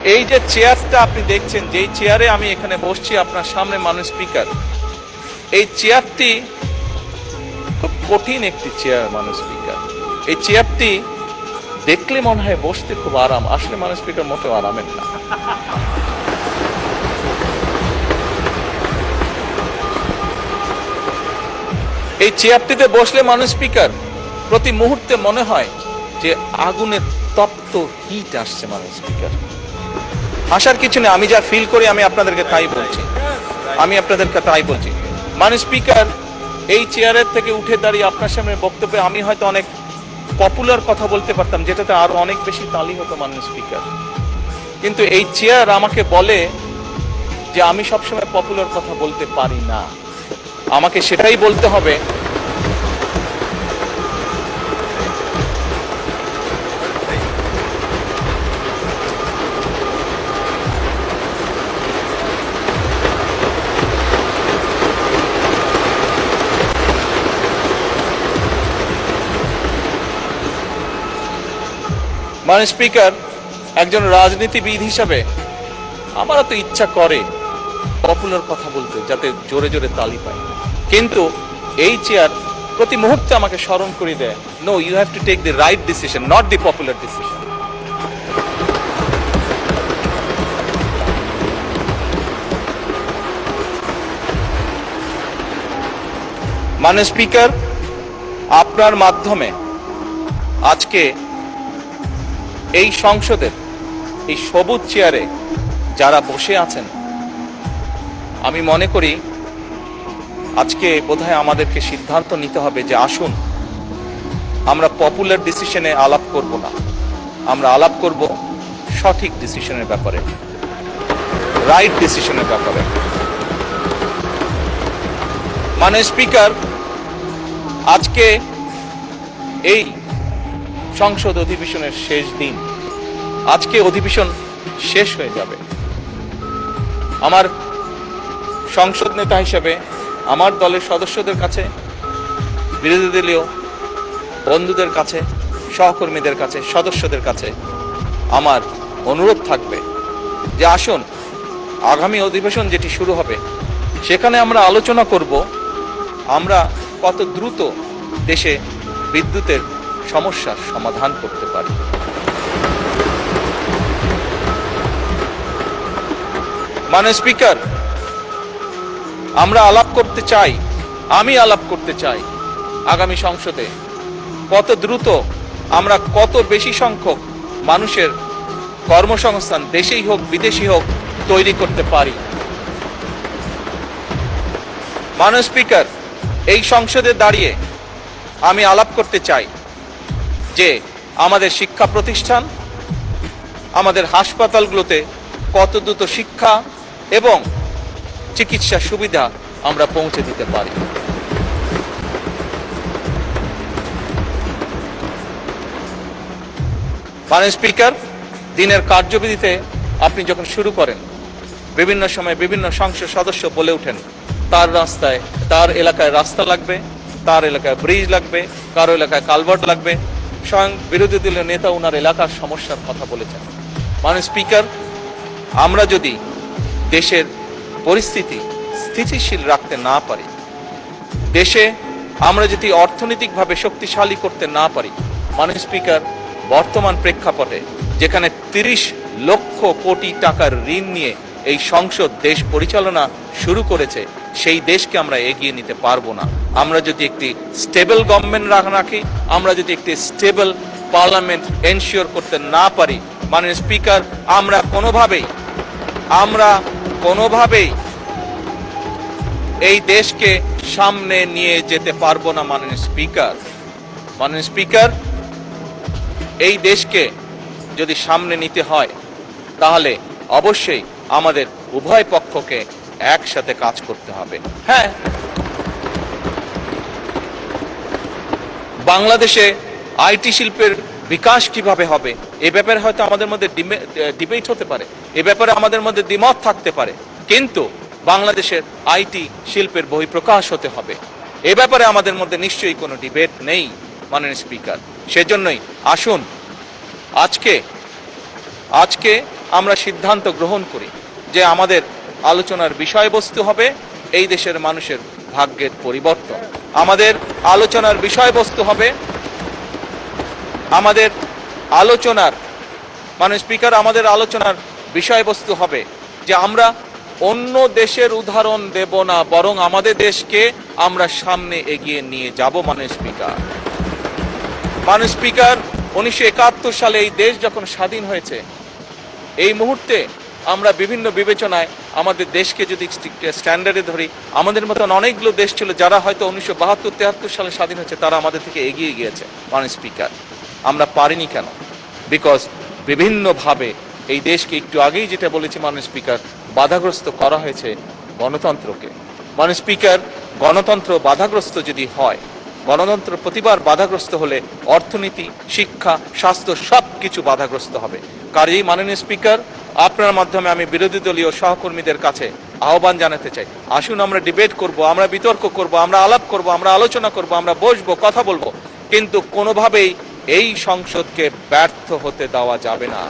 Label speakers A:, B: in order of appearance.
A: এই যে চেয়ারটা আপনি দেখছেন, যেই চেয়ারে আমি এখানে বসছি আপনার সামনে মাননীয় স্পিকার, এই চেয়ারটি খুব কঠিন একটি চেয়ার মাননীয় স্পিকার। এই চেয়ারটি দেখলে মনে হয় বসতে খুব আরাম, আসলে মাননীয় স্পিকার মোটেও আরামের না। এই চেয়ারটিতে বসলে মাননীয় স্পিকার প্রতি মুহূর্তে মনে হয় যে আগুনের তপ্ত হিট আসছে মাননীয় স্পিকার। আসার কিছু নেই, আমি যা ফিল করি আমি আপনাদেরকে তাই বলছি, মাননীয় স্পিকার, এই চেয়ারের থেকে উঠে দাঁড়িয়ে আপনার সামনে বক্তব্যে আমি হয়তো অনেক পপুলার কথা বলতে পারতাম, যেটাতে আরো অনেক বেশি তালি হতো মাননীয় স্পিকার। কিন্তু এই চেয়ার আমাকে বলে যে আমি সবসময় পপুলার কথা বলতে পারি না, আমাকে সেটাই বলতে হবে। মাননীয় স্পিকার, একজন রাজনীতিবিদ হিসাবে আমারও তো ইচ্ছা করে পপুলার কথা বলতে, যাতে জোরে জোরে তালি পায়, কিন্তু এই চেয়ার প্রতি মুহূর্তে আমাকে স্মরণ করে দেয়, no, you have to take the right decision, not the popular decision. মাননীয় স্পিকার, আপনার মাধ্যমে আজকে এই সংসদের এই সবুজ চেয়ারে যারা বসে আছেন, আমি মনে করি আজকে বোধহয় আমাদেরকে সিদ্ধান্ত নিতে হবে যে আসুন আমরা পপুলার ডিসিশনে আলাপ করব না, আমরা আলাপ করব সঠিক ডিসিশনের ব্যাপারে, রাইট ডিসিশনের ব্যাপারে। মাননীয় স্পিকার, আজকে এই সংসদ অধিবেশনের শেষ দিন, আজকে অধিবেশন শেষ হয়ে যাবে। আমার সংসদ নেতা হিসেবে আমার দলের সদস্যদের কাছে, বিরোধী দলীয় বন্ধুদের কাছে, সহকর্মীদের কাছে, সদস্যদের কাছে আমার অনুরোধ থাকবে যে আসুন আগামী অধিবেশন যেটি শুরু হবে সেখানে আমরা আলোচনা করব আমরা কত দ্রুত দেশে বিদ্যুতের সমস্যার সমাধান করতে পারি। মাননীয় স্পিকার, আমরা আলাপ করতে চাই, আমি আলাপ করতে চাই আগামী সংসদে কত দ্রুত আমরা কত বেশি সংখ্যক মানুষের কর্মসংস্থান, দেশেই হোক বিদেশি হোক, তৈরি করতে পারি। মাননীয় স্পিকার, এই সংসদে দাঁড়িয়ে আমি আলাপ করতে চাই যে আমাদের শিক্ষা প্রতিষ্ঠান, আমাদের হাসপাতালগুলোতে কত দ্রুত শিক্ষা এবং চিকিৎসা সুবিধা আমরা পৌঁছে দিতে পারি। মাননীয় স্পিকার, দিনের কার্যবিধিতে আপনি যখন শুরু করেন, বিভিন্ন সময় বিভিন্ন সংসদ সদস্য বলে ওঠেন তার রাস্তায়, তার এলাকায় রাস্তা লাগবে, তার এলাকায় ব্রিজ লাগবে, কারো এলাকায় কালভার্ট লাগবে, স্বয়ং বিরোধী দলীয় নেতা ওনার এলাকার সমস্যার কথা বলেছেন। মাননীয় স্পিকার, আমরা যদি দেশের পরিস্থিতি স্থিতিশীল রাখতে না পারি, দেশে আমরা যদি অর্থনৈতিকভাবে শক্তিশালী করতে না পারি, মাননীয় স্পিকার, বর্তমান প্রেক্ষাপটে যেখানে 30 লক্ষ কোটি টাকার ঋণ নিয়ে এই সংসদ দেশ পরিচালনা শুরু করেছে, সেই দেশকে আমরা এগিয়ে নিতে পারবো না। আমরা যদি একটি স্টেবল গভর্নমেন্ট রাখি, আমরা যদি একটি স্টেবল পার্লামেন্ট এনশিওর করতে না পারি, মাননীয় স্পিকার, আমরা কোনোভাবেই এই দেশকে সামনে নিয়ে যেতে পারবো না। মাননীয় স্পিকার, এই দেশকে যদি সামনে নিতে হয় তাহলে অবশ্যই আমাদের উভয় পক্ষকে একসাথে কাজ করতে হবে। হ্যাঁ, বাংলাদেশে আইটি শিল্পের বিকাশ কিভাবে হবে এ ব্যাপারে হয়তো আমাদের মধ্যে ডিবেট হতে পারে, এ ব্যাপারে আমাদের মধ্যে দ্বিমত থাকতে পারে, কিন্তু বাংলাদেশের আইটি শিল্পের বহিঃপ্রকাশ হতে হবে, এ ব্যাপারে আমাদের মধ্যে নিশ্চয়ই কোনো ডিবেট নেই। মাননীয় স্পিকার, সেজন্যই আসুন আজকে আমরা সিদ্ধান্ত গ্রহণ করি যে আমাদের আলোচনার বিষয়বস্তু হবে এই দেশের মানুষের ভাগ্যের পরিবর্তন। আমাদের আলোচনার বিষয়বস্তু হবে আমাদের আলোচনার মাননীয় স্পিকার আমাদের আলোচনার বিষয়বস্তু হবে যে আমরা অন্য দেশের উদাহরণ দেব না, বরং আমাদের দেশকে আমরা সামনে এগিয়ে নিয়ে যাব। মাননীয় স্পিকার 1971 সালে এই দেশ যখন স্বাধীন হয়েছে, এই মুহূর্তে আমরা বিভিন্ন বিবেচনায় আমাদের দেশকে যদি স্ট্যান্ডার্ডে ধরি, আমাদের মতন অনেকগুলো দেশ ছিল যারা হয়তো 1972-73 সালে স্বাধীন হয়েছে, তারা আমাদের থেকে এগিয়ে গিয়েছে। মাননীয় স্পিকার, আমরা পারিনি কেন? বিকজ বিভিন্নভাবে এই দেশকে একটু আগেই যেটা বলেছি মাননীয় স্পিকার, বাধাগ্রস্ত করা হয়েছে গণতন্ত্রকে। মাননীয় স্পিকার, গণতন্ত্র বাধাগ্রস্ত যদি হয়, গণতন্ত্র প্রতিবার বাধাগ্রস্ত হলে অর্থনীতি, শিক্ষা, স্বাস্থ্য সব কিছু বাধাগ্রস্ত হবে। কাজেই মাননীয় স্পিকার, আপনার মাধ্যমে আমি বিরোধী দলীয় সহকর্মীদের কাছে আহ্বান জানাতে চাই, আসুন আমরা ডিবেট করব, আমরা বিতর্ক করব, আমরা আলাপ করব, আমরা আলোচনা করব, আমরা বসবো, কথা বলবো, কিন্তু কোনোভাবেই এই সংসদকে ব্যর্থ হতে দেওয়া যাবে না।